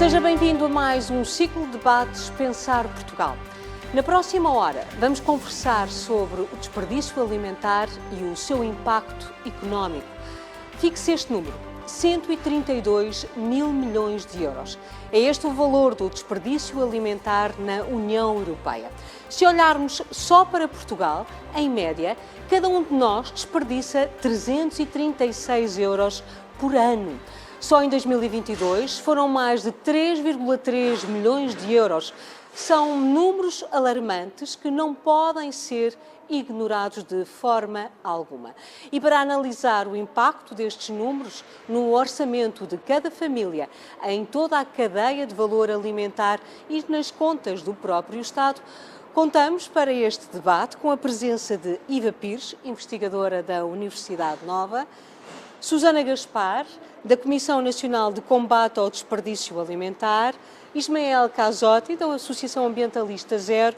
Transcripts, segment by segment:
Seja bem-vindo a mais um ciclo de debates Pensar Portugal. Na próxima hora vamos conversar sobre o desperdício alimentar e o seu impacto económico. Fixe este número, 132 mil milhões de euros. É este o valor do desperdício alimentar na União Europeia. Se olharmos só para Portugal, em média, cada um de nós desperdiça 336 euros por ano. Só em 2022 foram mais de 3,3 milhões de euros. São números alarmantes que não podem ser ignorados de forma alguma. E para analisar o impacto destes números no orçamento de cada família, em toda a cadeia de valor alimentar e nas contas do próprio Estado, contamos para este debate com a presença de Iva Pires, investigadora da Universidade Nova, Susana Gaspar, da Comissão Nacional de Combate ao Desperdício Alimentar, Ismael Casotti, da Associação Ambientalista Zero,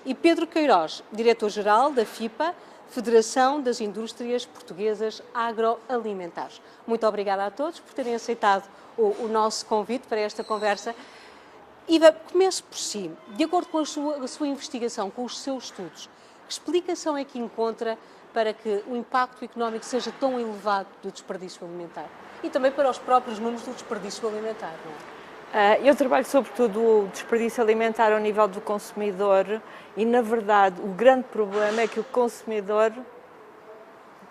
e Pedro Queiroz, diretor-geral da FIPA, Federação das Indústrias Portuguesas Agroalimentares. Muito obrigada a todos por terem aceitado o nosso convite para esta conversa. Iva, comece por si. De acordo com a sua investigação, com os seus estudos, que explicação é que encontra para que o impacto económico seja tão elevado do desperdício alimentar? E também para os próprios números do desperdício alimentar, não é? Eu trabalho sobretudo o desperdício alimentar ao nível do consumidor e, na verdade, o grande problema é que o consumidor...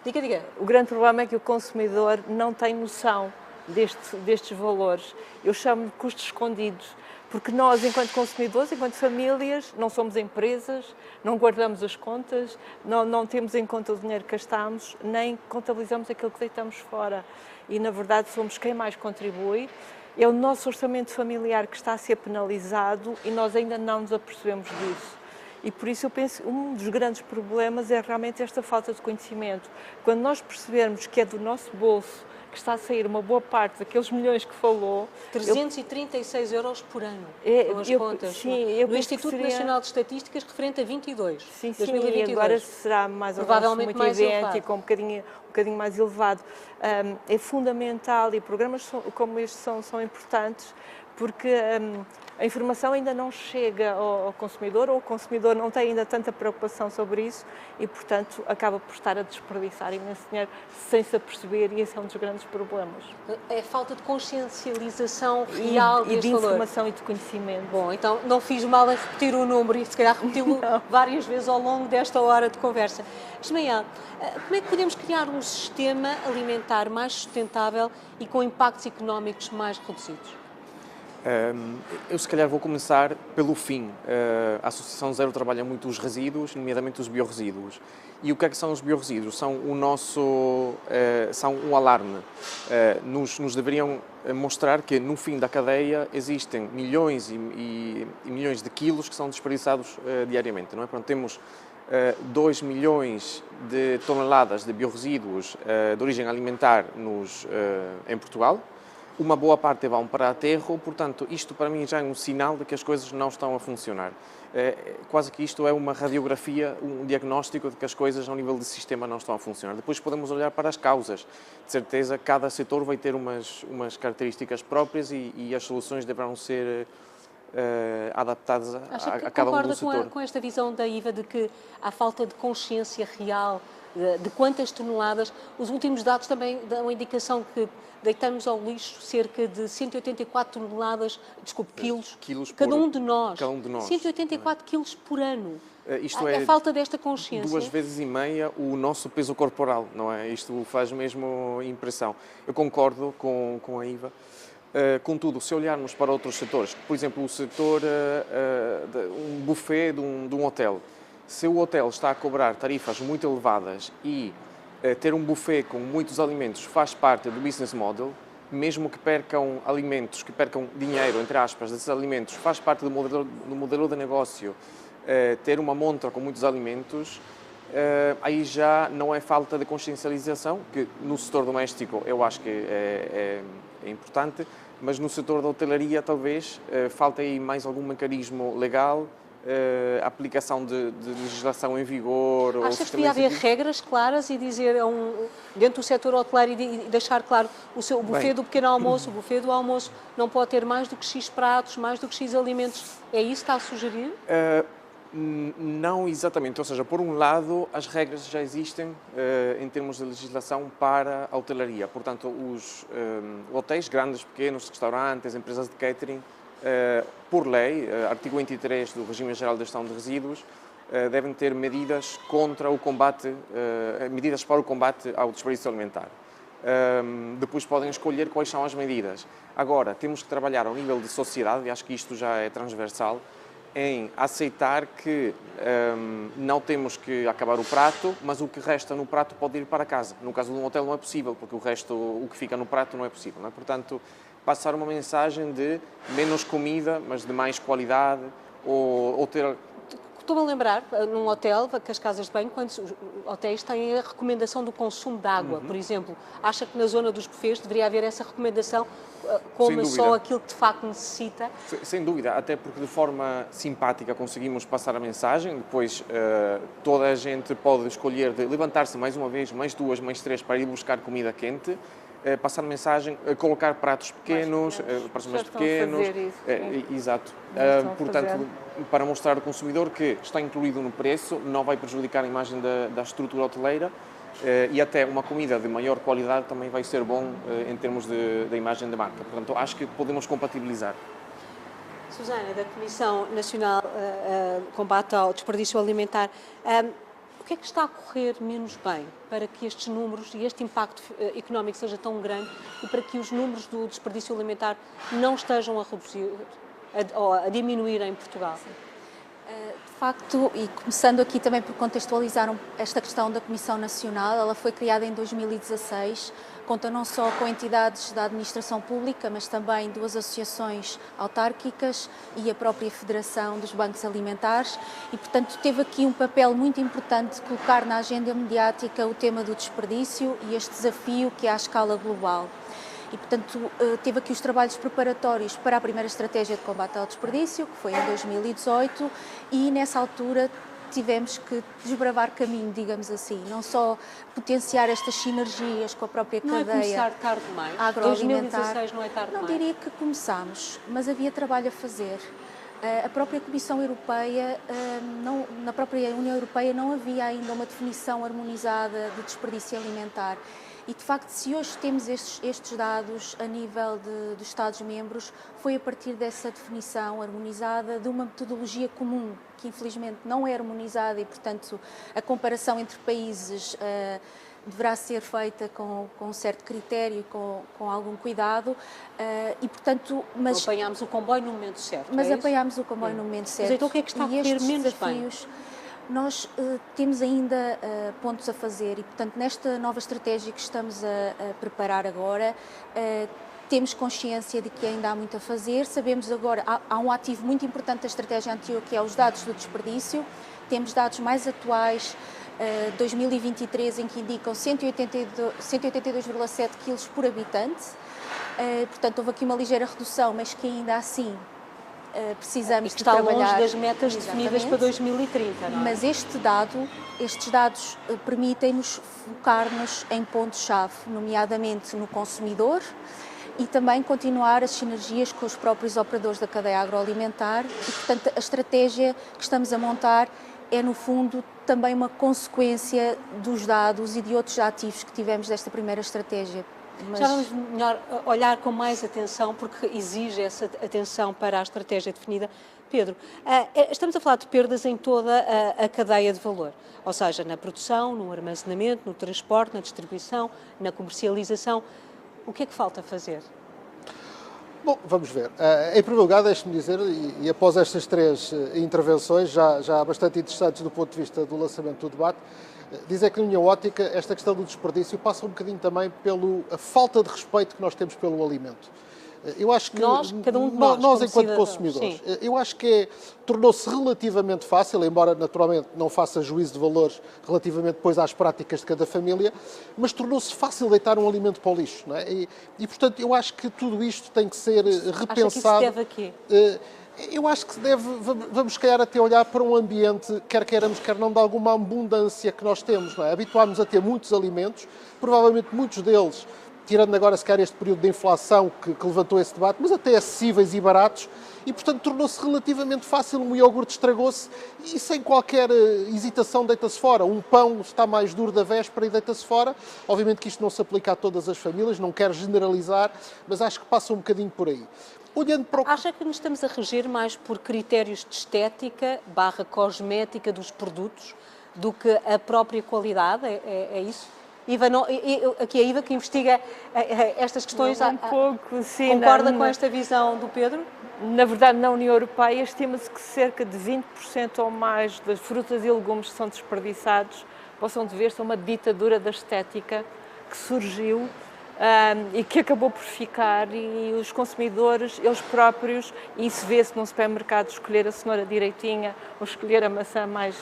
Diga. O grande problema é que o consumidor não tem noção destes valores. Eu chamo de custos escondidos, porque nós, enquanto consumidores, enquanto famílias, não somos empresas, não guardamos as contas, não temos em conta o dinheiro que gastamos, nem contabilizamos aquilo que deitamos fora. E, na verdade, somos quem mais contribui. É o nosso orçamento familiar que está a ser penalizado e nós ainda não nos apercebemos disso. E por isso eu penso que um dos grandes problemas é realmente esta falta de conhecimento. Quando nós percebermos que é do nosso bolso que está a sair uma boa parte daqueles milhões que falou... 336 euros por ano, com as contas. Sim, do Instituto Nacional de Estatísticas, referente a 22. Sim, 2022. E agora será mais ou menos muito mais idêntico, um bocadinho mais elevado. É fundamental e programas como este são importantes porque a informação ainda não chega ao consumidor, ou o consumidor não tem ainda tanta preocupação sobre isso e, portanto, acaba por estar a desperdiçar imenso dinheiro sem se aperceber, e esse é um dos grandes problemas. É a falta de consciencialização real e de valor. Informação e de conhecimento. Bom, então não fiz mal em repetir o número e se calhar repeti-lo várias vezes ao longo desta hora de conversa. Ismael, como é que podemos criar um sistema alimentar mais sustentável e com impactos económicos mais reduzidos? Eu se calhar vou começar pelo fim. A Associação Zero trabalha muito os resíduos, nomeadamente os biorresíduos. E o que é que são os biorresíduos? São são um alarme. Nos deveriam mostrar que no fim da cadeia existem milhões e milhões de quilos que são desperdiçados diariamente. Não é? Pronto, temos 2 milhões de toneladas de biorresíduos de origem alimentar em Portugal. Uma boa parte vão para aterro, portanto, isto para mim já é um sinal de que as coisas não estão a funcionar. Quase que isto é uma radiografia, um diagnóstico de que as coisas, ao nível de sistema, não estão a funcionar. Depois podemos olhar para as causas. De certeza, cada setor vai ter umas características próprias e as soluções deverão ser adaptadas a cada um do setor. Concorda com esta visão da Iva de que há falta de consciência real de quantas toneladas? Os últimos dados também dão a indicação que deitamos ao lixo cerca de 184 toneladas, quilos cada um de nós. 184 quilos por ano. Isto é a falta desta consciência. 2,5 vezes o nosso peso corporal, não é? Isto faz mesmo impressão. Eu concordo com a Iva. Contudo, se olharmos para outros setores, por exemplo, o setor um buffet de um hotel, se o hotel está a cobrar tarifas muito elevadas e ter um buffet com muitos alimentos faz parte do business model, mesmo que percam alimentos, que percam dinheiro, entre aspas, desses alimentos, faz parte do modelo de negócio, ter uma montra com muitos alimentos, aí já não é falta de consciencialização, que no setor doméstico eu acho que é importante, mas no setor da hotelaria talvez falta aí mais algum mecanismo legal a aplicação de legislação em vigor. Acha que devia haver regras claras e dizer dentro do setor hoteleiro e deixar claro o buffet do pequeno almoço, o buffet do almoço não pode ter mais do que X pratos, mais do que X alimentos. É isso que está a sugerir? Não exatamente, ou seja, por um lado, as regras já existem em termos de legislação para a hotelaria. Portanto, os hotéis, grandes, pequenos, restaurantes, empresas de catering, por lei, artigo 23 do Regime Geral de Gestão de Resíduos, devem ter medidas contra o combate, medidas para o combate ao desperdício alimentar. Depois podem escolher quais são as medidas. Agora, temos que trabalhar ao nível de sociedade, e acho que isto já é transversal, em aceitar que não temos que acabar o prato, mas o que resta no prato pode ir para casa. No caso de um hotel não é possível, porque o que fica no prato não é possível. Não é? Portanto, passar uma mensagem de menos comida, mas de mais qualidade, ou ter... Estou-me a lembrar, num hotel, que as casas de banho, quando os hotéis têm a recomendação do consumo de água, por exemplo. Acha que na zona dos buffets deveria haver essa recomendação, coma só aquilo que de facto necessita? Sem dúvida, até porque de forma simpática conseguimos passar a mensagem, depois toda a gente pode escolher de levantar-se mais uma vez, mais duas, mais três, para ir buscar comida quente, passar mensagem, colocar pratos pequenos, pratos mais pequenos. Exato. Portanto, para mostrar ao consumidor que está incluído no preço, não vai prejudicar a imagem da estrutura hoteleira e até uma comida de maior qualidade também vai ser bom em termos da imagem da marca. Portanto, acho que podemos compatibilizar. Susana, da Comissão Nacional de Combate ao Desperdício Alimentar, o que é que está a correr menos bem para que estes números e este impacto económico seja tão grande e para que os números do desperdício alimentar não estejam a reduzir ou a diminuir em Portugal? De facto, e começando aqui também por contextualizar esta questão da Comissão Nacional, ela foi criada em 2016, conta não só com entidades da administração pública, mas também duas associações autárquicas e a própria Federação dos Bancos Alimentares e, portanto, teve aqui um papel muito importante de colocar na agenda mediática o tema do desperdício e este desafio que é à escala global. E, portanto, teve aqui os trabalhos preparatórios para a primeira estratégia de combate ao desperdício, que foi em 2018, e nessa altura tivemos que desbravar caminho, digamos assim, não só potenciar estas sinergias com a própria cadeia. Não é começar tarde demais? Agroalimentar. 2016 não é tarde demais? Não diria que começámos, mas havia trabalho a fazer. A própria Comissão Europeia, na própria União Europeia, não havia ainda uma definição harmonizada de desperdício alimentar. E, de facto, se hoje temos estes dados a nível dos Estados-membros, foi a partir dessa definição harmonizada de uma metodologia comum, que infelizmente não é harmonizada e, portanto, a comparação entre países deverá ser feita com um certo critério, com algum cuidado e, portanto... Mas apanhámos o comboio no momento certo, Mas apanhámos o comboio no momento certo. Mas então o que é que está a correr menos bem? Nós temos ainda pontos a fazer e, portanto, nesta nova estratégia que estamos a preparar agora, temos consciência de que ainda há muito a fazer. Sabemos agora, há um ativo muito importante da estratégia anterior, que é os dados do desperdício. Temos dados mais atuais, 2023, em que indicam 182,7 kg por habitante. Portanto, houve aqui uma ligeira redução, mas que ainda assim... precisamos de trabalhar. Está longe das metas Exatamente. Definidas para 2030, não é? Mas estes dados permitem-nos focar-nos em pontos-chave, nomeadamente no consumidor e também continuar as sinergias com os próprios operadores da cadeia agroalimentar e, portanto, a estratégia que estamos a montar é, no fundo, também uma consequência dos dados e de outros ativos que tivemos desta primeira estratégia. Já vamos melhor olhar com mais atenção, porque exige essa atenção para a estratégia definida. Pedro, estamos a falar de perdas em toda a cadeia de valor, ou seja, na produção, no armazenamento, no transporte, na distribuição, na comercialização. O que é que falta fazer? Bom, vamos ver. Em primeiro lugar, deixe-me dizer, e após estas três intervenções, já bastante interessantes do ponto de vista do lançamento do debate, dizer que, na minha ótica, esta questão do desperdício passa um bocadinho também pela falta de respeito que nós temos pelo alimento. Eu acho que cada um de nós enquanto consumidores, eu acho que tornou-se relativamente fácil, embora naturalmente não faça juízo de valores relativamente depois às práticas de cada família, mas tornou-se fácil deitar um alimento para o lixo, não é? E portanto eu acho que tudo isto tem que ser repensado. Acha que isso deve a quê? Eu acho que vamos se calhar até olhar para um ambiente, quer queiramos, quer não, de alguma abundância que nós temos, não é? Habituámos a ter muitos alimentos, provavelmente muitos deles, tirando agora se calhar este período de inflação que levantou esse debate, mas até acessíveis e baratos, e portanto tornou-se relativamente fácil, um iogurte estragou-se e sem qualquer hesitação deita-se fora. Um pão está mais duro da véspera e deita-se fora. Obviamente que isto não se aplica a todas as famílias, não quero generalizar, mas acho que passa um bocadinho por aí. Olhando para o... Acha que nos estamos a reger mais por critérios de estética / cosmética dos produtos do que a própria qualidade? É isso? Iva, aqui a Iva que investiga estas questões. Um pouco, sim. Concorda com esta visão do Pedro? Na verdade, na União Europeia, estima-se que cerca de 20% ou mais das frutas e legumes que são desperdiçados possam dever-se a uma ditadura da estética que surgiu e que acabou por ficar, e os consumidores, eles próprios, e isso vê-se num supermercado, escolher a cenoura direitinha ou escolher a maçã mais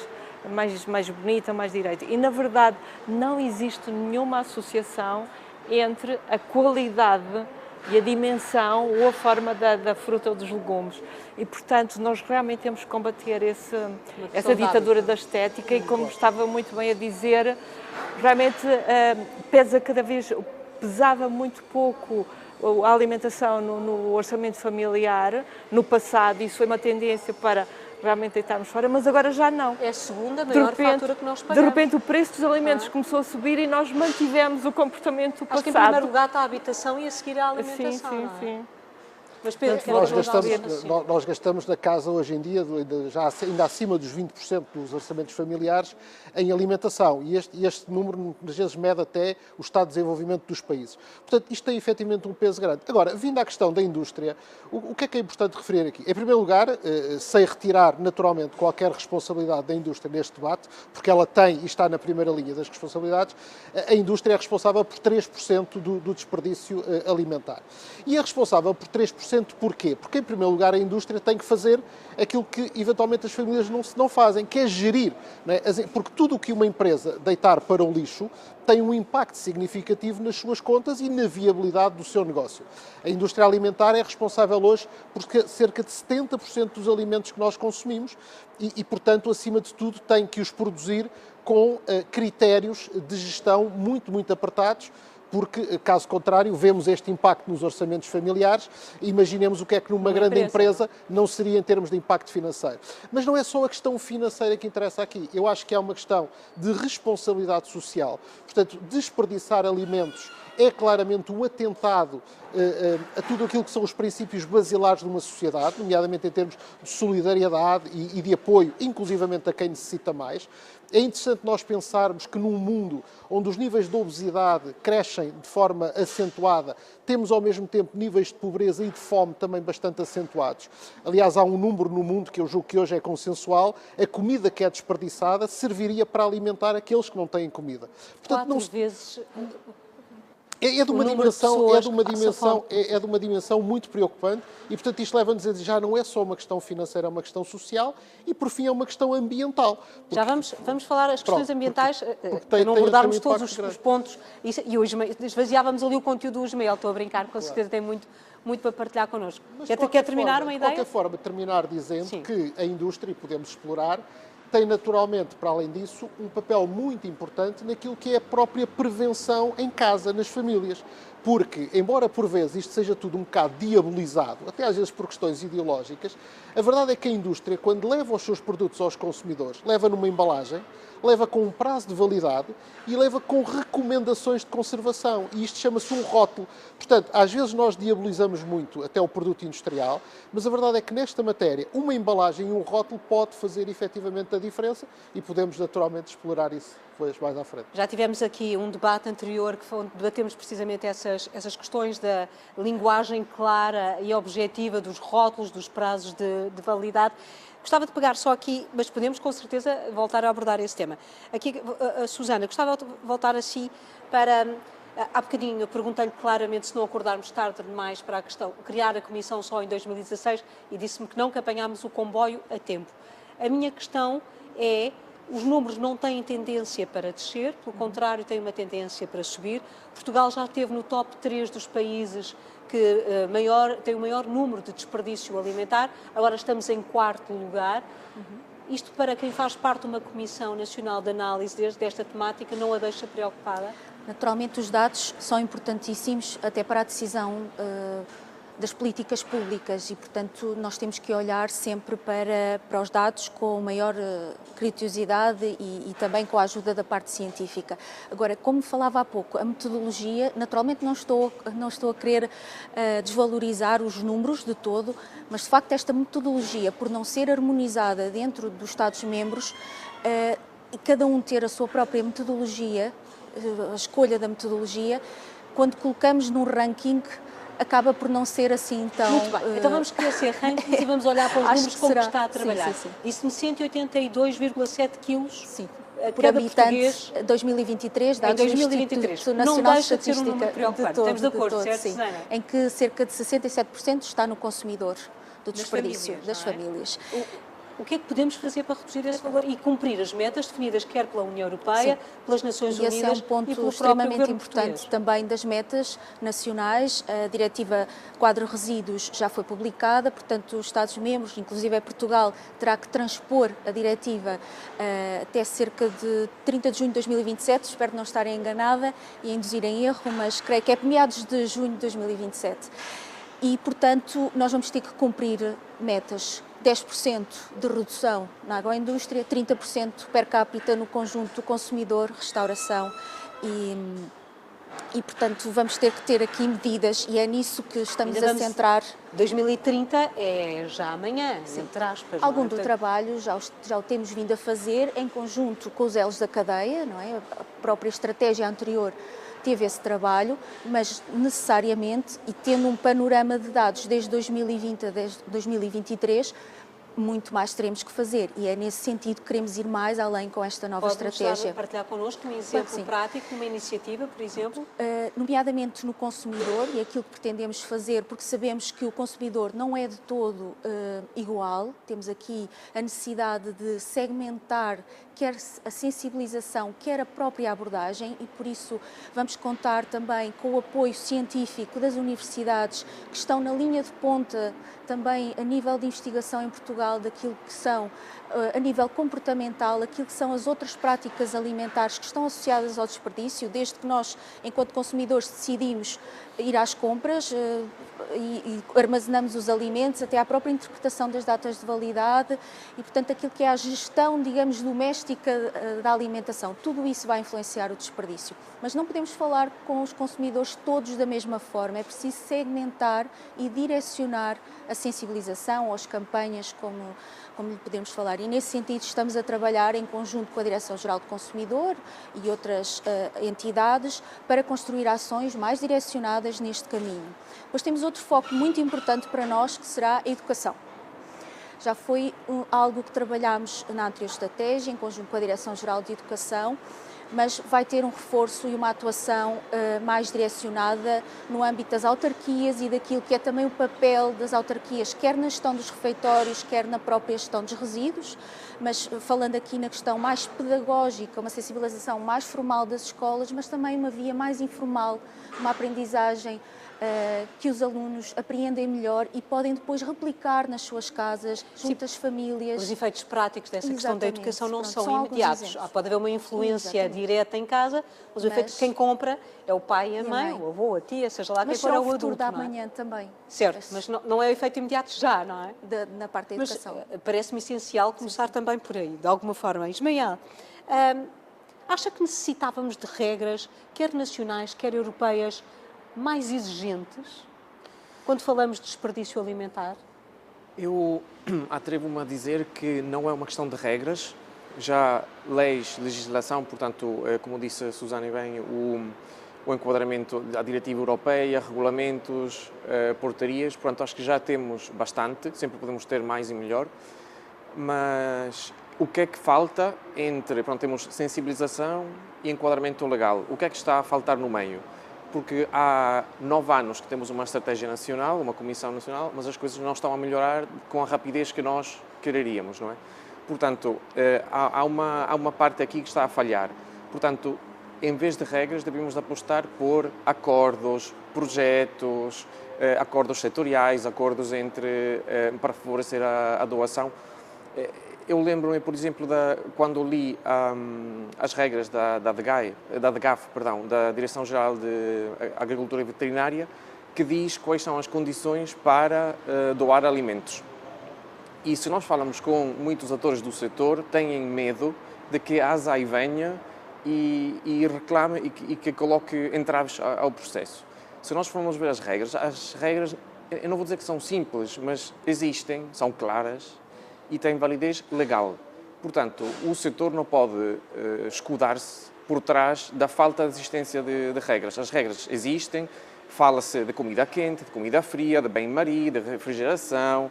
bonita, mais direita. E, na verdade, não existe nenhuma associação entre a qualidade e a dimensão ou a forma da fruta ou dos legumes. E, portanto, nós realmente temos que combater essa ditadura da estética e, como estava muito bem a dizer, realmente pesava muito pouco a alimentação no orçamento familiar. No passado, isso foi uma tendência para realmente deitarmos fora, mas agora já não. É a segunda maior fatura que nós pagamos. De repente o preço dos alimentos começou a subir e nós mantivemos o comportamento do passado. Acho que em primeiro lugar está a habitação e a seguir a alimentação. Sim. Mas Pedro, nós gastamos na casa hoje em dia, ainda acima dos 20% dos orçamentos familiares, em alimentação. E este número, às vezes, mede até o estado de desenvolvimento dos países. Portanto, isto tem efetivamente um peso grande. Agora, vindo à questão da indústria, o que é importante referir aqui? Em primeiro lugar, sem retirar naturalmente qualquer responsabilidade da indústria neste debate, porque ela tem e está na primeira linha das responsabilidades, a indústria é responsável por 3% do desperdício alimentar. E é responsável por 3% porquê? Porque, em primeiro lugar, a indústria tem que fazer aquilo que, eventualmente, as famílias não fazem, que é gerir. Não é? Porque tudo o que uma empresa deitar para o lixo tem um impacto significativo nas suas contas e na viabilidade do seu negócio. A indústria alimentar é responsável hoje por cerca de 70% dos alimentos que nós consumimos e, portanto, acima de tudo, tem que os produzir com critérios de gestão muito apertados, porque, caso contrário, vemos este impacto nos orçamentos familiares e imaginemos o que é que numa grande empresa não seria em termos de impacto financeiro. Mas não é só a questão financeira que interessa aqui. Eu acho que é uma questão de responsabilidade social. Portanto, desperdiçar alimentos é claramente um atentado a tudo aquilo que são os princípios basilares de uma sociedade, nomeadamente em termos de solidariedade e de apoio, inclusivamente a quem necessita mais. É interessante nós pensarmos que num mundo onde os níveis de obesidade crescem de forma acentuada, temos ao mesmo tempo níveis de pobreza e de fome também bastante acentuados. Aliás, há um número no mundo que eu julgo que hoje é consensual: a comida que é desperdiçada serviria para alimentar aqueles que não têm comida. Portanto, 4 vezes... É de uma dimensão muito preocupante e, portanto, isto leva-nos a dizer já não é só uma questão financeira, é uma questão social e, por fim, é uma questão ambiental. Porque, já vamos falar as questões ambientais, para não abordarmos todos os pontos. E hoje esvaziávamos ali o conteúdo do Ismael, estou a brincar, com certeza tem muito para partilhar connosco. Quer terminar uma ideia? De qualquer forma, terminar dizendo que a indústria, e podemos explorar, tem naturalmente, para além disso, um papel muito importante naquilo que é a própria prevenção em casa, nas famílias. Porque, embora por vezes isto seja tudo um bocado diabolizado, até às vezes por questões ideológicas, a verdade é que a indústria, quando leva os seus produtos aos consumidores, leva numa embalagem, leva com um prazo de validade e leva com recomendações de conservação. E isto chama-se um rótulo. Portanto, às vezes nós diabolizamos muito até o produto industrial, mas a verdade é que nesta matéria, uma embalagem e um rótulo pode fazer efetivamente a diferença e podemos naturalmente explorar isso depois mais à frente. Já tivemos aqui um debate anterior onde debatemos precisamente essas questões da linguagem clara e objetiva dos rótulos, dos prazos de validade. Gostava de pegar só aqui, mas podemos com certeza voltar a abordar esse tema. Aqui, Susana, gostava de voltar assim para... Há bocadinho eu perguntei-lhe claramente se não acordarmos tarde demais para a questão criar a Comissão só em 2016 e disse-me que não, que apanhámos o comboio a tempo. A minha questão é os números não têm tendência para descer, pelo contrário, têm uma tendência para subir. Portugal já esteve no top 3 dos países que tem o maior número de desperdício alimentar, agora estamos em 4º lugar. Isto, para quem faz parte de uma Comissão Nacional de Análise desta temática, não a deixa preocupada? Naturalmente, os dados são importantíssimos até para a decisão das políticas públicas e, portanto, nós temos que olhar sempre para os dados com maior criteriosidade e também com a ajuda da parte científica. Agora, como falava há pouco, a metodologia, naturalmente não estou a querer desvalorizar os números de todo, mas de facto esta metodologia, por não ser harmonizada dentro dos Estados-membros, e cada um ter a sua própria metodologia, a escolha da metodologia, quando colocamos num ranking, acaba por não ser assim tão... Muito bem, então vamos esquecer rankings e vamos olhar para os números como está a trabalhar. Sim. Disse-me 182,7 quilos Sim. a Por cada habitante, português 2023, dados em do 2023. Instituto Não Nacional de deixa de ser um Estatística número preocupante. Estamos de acordo, certo, sim, Susana? em que cerca de 67% está no consumidor do desperdício famílias, das não é? famílias. O que é que podemos fazer para reduzir esse valor e cumprir as metas definidas quer pela União Europeia, pelas Nações E esse Unidas é um ponto e pelo próprio extremamente governo importante português? também das metas nacionais. A Diretiva Quadro Resíduos já foi publicada, portanto os Estados-membros, inclusive Portugal, terá que transpor a diretiva até cerca de 30 de junho de 2027, espero não estar enganada e induzir em erro, mas creio que é meados de junho de 2027. E, portanto, nós vamos ter que cumprir metas. 10% de redução na agroindústria, 30% per capita no conjunto do consumidor, restauração e, portanto, vamos ter que ter aqui medidas e é nisso que estamos a centrar. 2030 é já amanhã, entre aspas. Algum não é? do trabalho já o temos vindo a fazer em conjunto com os elos da cadeia, não é? A própria estratégia anterior teve esse trabalho, mas necessariamente, e tendo um panorama de dados desde 2020 a 2023, muito mais teremos que fazer e é nesse sentido que queremos ir mais além com esta nova estratégia. Pode partilhar connosco um exemplo Claro, prático, uma iniciativa, por exemplo? Nomeadamente no consumidor e aquilo que pretendemos fazer, porque sabemos que o consumidor não é de todo igual, temos aqui a necessidade de segmentar quer a sensibilização, quer a própria abordagem e por isso vamos contar também com o apoio científico das universidades que estão na linha de ponta também a nível de investigação em Portugal daquilo que são, a nível comportamental, aquilo que são as outras práticas alimentares que estão associadas ao desperdício, desde que nós, enquanto consumidores, decidimos ir às compras e armazenamos os alimentos, até à própria interpretação das datas de validade e, portanto, aquilo que é a gestão, digamos, doméstica da alimentação. Tudo isso vai influenciar o desperdício. Mas não podemos falar com os consumidores todos da mesma forma, é preciso segmentar e direcionar a sensibilização, as campanhas, como lhe podemos falar. E, nesse sentido, estamos a trabalhar em conjunto com a Direção-Geral do Consumidor e outras entidades para construir ações mais direcionadas neste caminho. Depois temos outro foco muito importante para nós, que será a educação. Já foi algo que trabalhámos na anterior estratégia, em conjunto com a Direção-Geral de Educação, mas vai ter um reforço e uma atuação mais direcionada no âmbito das autarquias e daquilo que é também o papel das autarquias, quer na gestão dos refeitórios, quer na própria gestão dos resíduos, mas falando aqui na questão mais pedagógica, uma sensibilização mais formal das escolas, mas também uma via mais informal, uma aprendizagem que os alunos apreendem melhor e podem depois replicar nas suas casas, junto às famílias. Os efeitos práticos dessa questão da educação não Pronto, são imediatos. Pode haver uma influência direta em casa, mas o efeito de quem compra é o pai e a mãe, o avô, a tia, seja lá quem for, é o adulto. Mas o futuro da manhã também. Certo, mas não é o efeito imediato já, não é? Na parte da educação. Mas parece-me essencial começar também por aí, de alguma forma. Ismael, acha que necessitávamos de regras, quer nacionais, quer europeias, mais exigentes quando falamos de desperdício alimentar? Eu atrevo-me a dizer que não é uma questão de regras, já leis, legislação, portanto, como disse a Susana bem, o enquadramento da diretiva europeia, regulamentos, portarias, portanto, acho que já temos bastante, sempre podemos ter mais e melhor, mas o que é que falta entre, pronto, temos sensibilização e enquadramento legal, o que é que está a faltar no meio? Porque há 9 anos que temos uma estratégia nacional, uma comissão nacional, mas as coisas não estão a melhorar com a rapidez que nós quereríamos, não é? Portanto, há uma parte aqui que está a falhar. Portanto, em vez de regras, devemos apostar por acordos, projetos, acordos setoriais, acordos para favorecer a doação. Eu lembro-me, por exemplo, quando li as regras da DGAF, da Direção-Geral de Agricultura e Veterinária, que diz quais são as condições para doar alimentos. E se nós falamos com muitos atores do setor, têm medo de que a ASAI venha e reclame e que coloque entraves ao processo. Se nós formos ver as regras, eu não vou dizer que são simples, mas existem, são claras e têm validez legal. Portanto, o setor não pode escudar-se por trás da falta de existência de regras. As regras existem, fala-se de comida quente, de comida fria, de bem-maria, de refrigeração,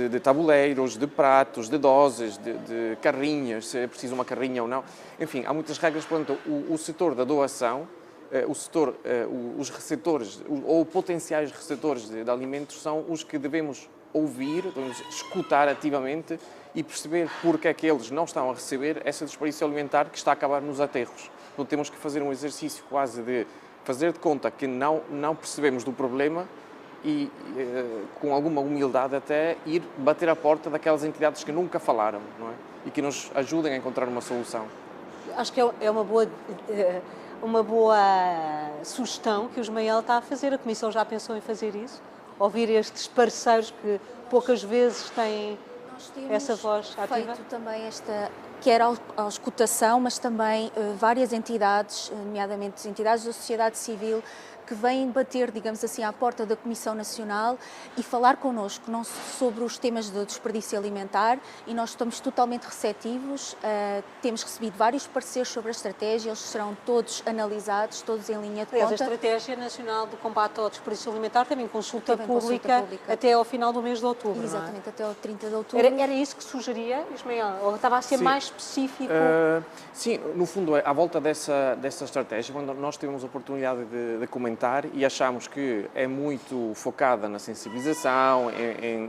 de tabuleiros, de pratos, de doses, de carrinhas, se é preciso uma carrinha ou não. Enfim, há muitas regras. Portanto, o setor da doação, os receptores ou potenciais receptores de alimentos são os que devemos ouvir, devemos escutar ativamente e perceber porque é que eles não estão a receber esse desperdício alimentar que está a acabar nos aterros. Então temos que fazer um exercício quase de fazer de conta que não percebemos do problema e, com alguma humildade até, ir bater à porta daquelas entidades que nunca falaram, não é? E que nos ajudem a encontrar uma solução. Acho que é uma boa sugestão que o Ismael está a fazer. A Comissão já pensou em fazer isso? Ouvir estes parceiros que poucas vezes têm essa voz ativa? Nós temos feito também quer a escutação, mas também várias entidades, nomeadamente entidades da sociedade civil, que vêm bater, digamos assim, à porta da Comissão Nacional e falar connosco não sobre os temas do desperdício alimentar, e nós estamos totalmente receptivos. Temos recebido vários pareceres sobre a estratégia, eles serão todos analisados, todos em linha de conta. A Estratégia Nacional de Combate ao Desperdício Alimentar teve consulta pública até ao final do mês de outubro. Exatamente, até ao 30 de outubro. Era isso que sugeria, Ismael? Ou estava a ser mais específico? Sim, no fundo, à volta dessa estratégia, quando nós tivemos a oportunidade de comentar e achamos que é muito focada na sensibilização,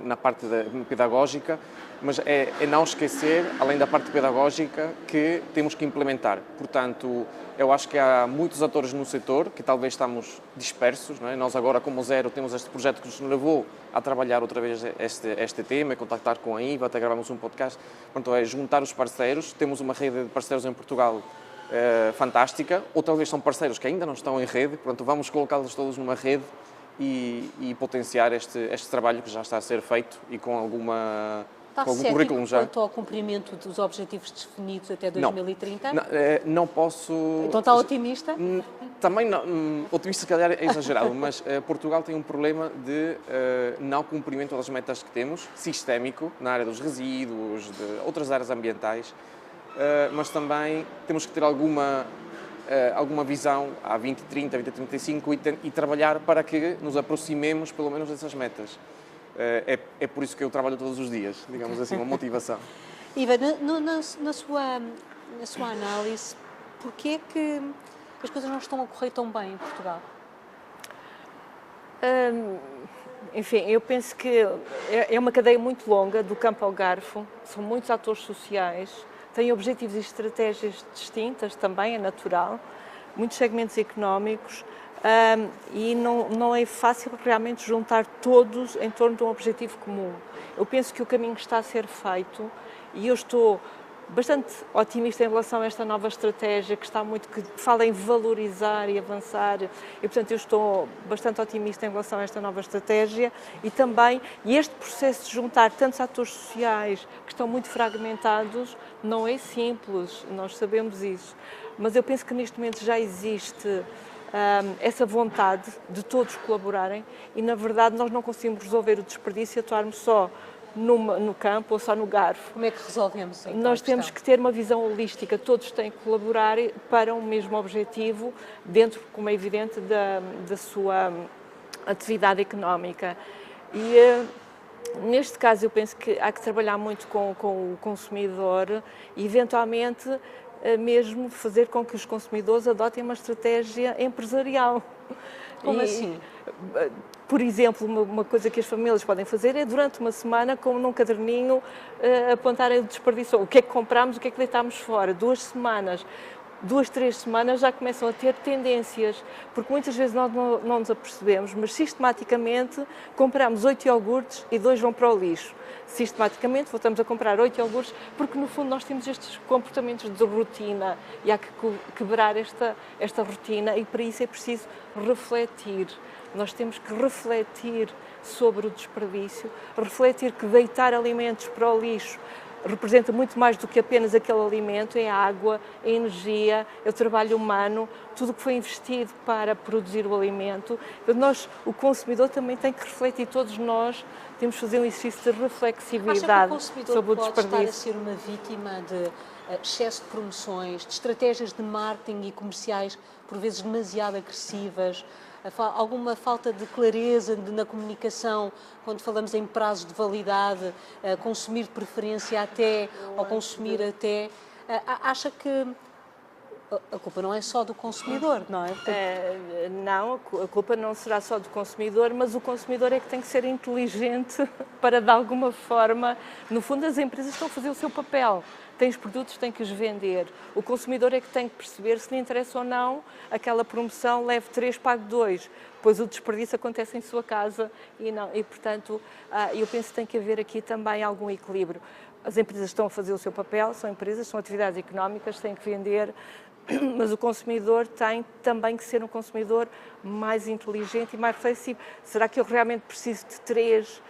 na parte pedagógica, mas é não esquecer, além da parte pedagógica, que temos que implementar. Portanto, eu acho que há muitos atores no setor que talvez estamos dispersos, não é? Nós agora, como Zero, temos este projeto que nos levou a trabalhar outra vez este tema, contactar com a IVA, até gravamos um podcast. Portanto, é juntar os parceiros. Temos uma rede de parceiros em Portugal fantástica, ou talvez são parceiros que ainda não estão em rede. Portanto, vamos colocá-los todos numa rede e potenciar este trabalho que já está a ser feito e com algum currículo já. Quanto ao cumprimento dos objetivos definidos até 2030? Não posso... Então está otimista? Também não, otimista se calhar é exagerado, mas Portugal tem um problema de não cumprimento das metas que temos, sistémico, na área dos resíduos, de outras áreas ambientais, mas também temos que ter alguma visão à 2030, 2035 e trabalhar para que nos aproximemos pelo menos dessas metas. É por isso que eu trabalho todos os dias, digamos assim, uma motivação. Iva, na sua análise, porquê é que as coisas não estão a correr tão bem em Portugal? Enfim, eu penso que é uma cadeia muito longa, do campo ao garfo, são muitos atores sociais, têm objetivos e estratégias distintas também, é natural, muitos segmentos económicos, e não é fácil realmente juntar todos em torno de um objetivo comum. Eu penso que o caminho está a ser feito e eu estou bastante otimista em relação a esta nova estratégia que fala em valorizar e avançar, e portanto eu estou bastante otimista em relação a esta nova estratégia e este processo de juntar tantos atores sociais que estão muito fragmentados não é simples, nós sabemos isso, mas eu penso que neste momento já existe essa vontade de todos colaborarem e na verdade nós não conseguimos resolver o desperdício e atuarmos só no campo ou só no garfo. Como é que resolvemos então? Nós temos que ter uma visão holística, todos têm que colaborar para um mesmo objetivo, dentro, como é evidente, da sua atividade económica. E neste caso eu penso que há que trabalhar muito com o consumidor e eventualmente mesmo fazer com que os consumidores adotem uma estratégia empresarial. Como assim? Por exemplo, uma coisa que as famílias podem fazer é, durante uma semana, como num caderninho, apontarem o desperdício. O que é que comprámos, o que é que deitámos fora. 2 semanas. 2, 3 semanas já começam a ter tendências, porque muitas vezes nós não nos apercebemos, mas sistematicamente compramos 8 iogurtes e 2 vão para o lixo. Sistematicamente voltamos a comprar 8 iogurtes, porque no fundo nós temos estes comportamentos de rotina e há que quebrar esta rotina, e para isso é preciso refletir. Nós temos que refletir sobre o desperdício, refletir que deitar alimentos para o lixo representa muito mais do que apenas aquele alimento, é a água, a energia, é o trabalho humano, tudo o que foi investido para produzir o alimento. Nós, o consumidor, também tem que refletir, todos nós temos que fazer um exercício de reflexividade sobre o desperdício. Acha que o consumidor pode estar a ser uma vítima de excesso de promoções, de estratégias de marketing e comerciais, por vezes demasiado agressivas, alguma falta de clareza na comunicação, quando falamos em prazos de validade, consumir de preferência até, ou consumir até? Acha que a culpa não é só do consumidor, não é? Não, a culpa não será só do consumidor, mas o consumidor é que tem que ser inteligente para, de alguma forma, no fundo as empresas estão a fazer o seu papel. Tem os produtos, tem que os vender. O consumidor é que tem que perceber se lhe interessa ou não aquela promoção, leve 3, pague 2, pois o desperdício acontece em sua casa e não. E, portanto, eu penso que tem que haver aqui também algum equilíbrio. As empresas estão a fazer o seu papel, são empresas, são atividades económicas, têm que vender, mas o consumidor tem também que ser um consumidor mais inteligente e mais flexível. Será que eu realmente preciso de 3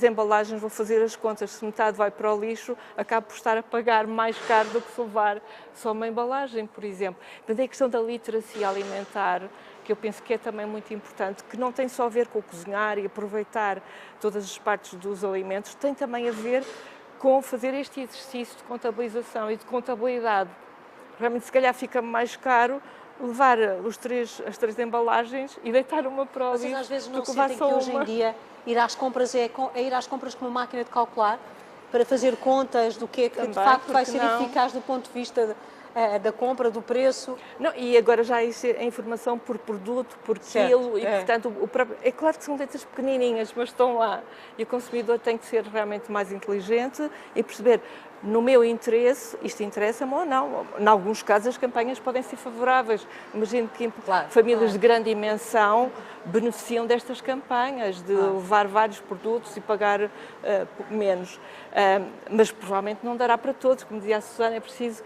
embalagens? Vou fazer as contas, se metade vai para o lixo, acabo por estar a pagar mais caro do que se levar só uma embalagem, por exemplo. Portanto, é a questão da literacia alimentar, que eu penso que é também muito importante, que não tem só a ver com o cozinhar e aproveitar todas as partes dos alimentos, tem também a ver com fazer este exercício de contabilização e de contabilidade. Realmente, se calhar, fica mais caro levar as 3 embalagens e deitar uma para o lixo. Vocês às vezes não do que levar sentem que só hoje em dia ir às compras é ir às compras com uma máquina de calcular para fazer contas do que é que Também, de facto vai ser não? eficaz do ponto de vista da compra, do preço? Não, e agora já isso é informação por produto, por quilo, e portanto é claro que são letras pequenininhas, mas estão lá. E o consumidor tem que ser realmente mais inteligente e perceber, no meu interesse, isto interessa-me ou não. Em alguns casos as campanhas podem ser favoráveis. Imagino que famílias de grande dimensão beneficiam destas campanhas, de levar vários produtos e pagar menos. Mas provavelmente não dará para todos. Como dizia a Susana, é preciso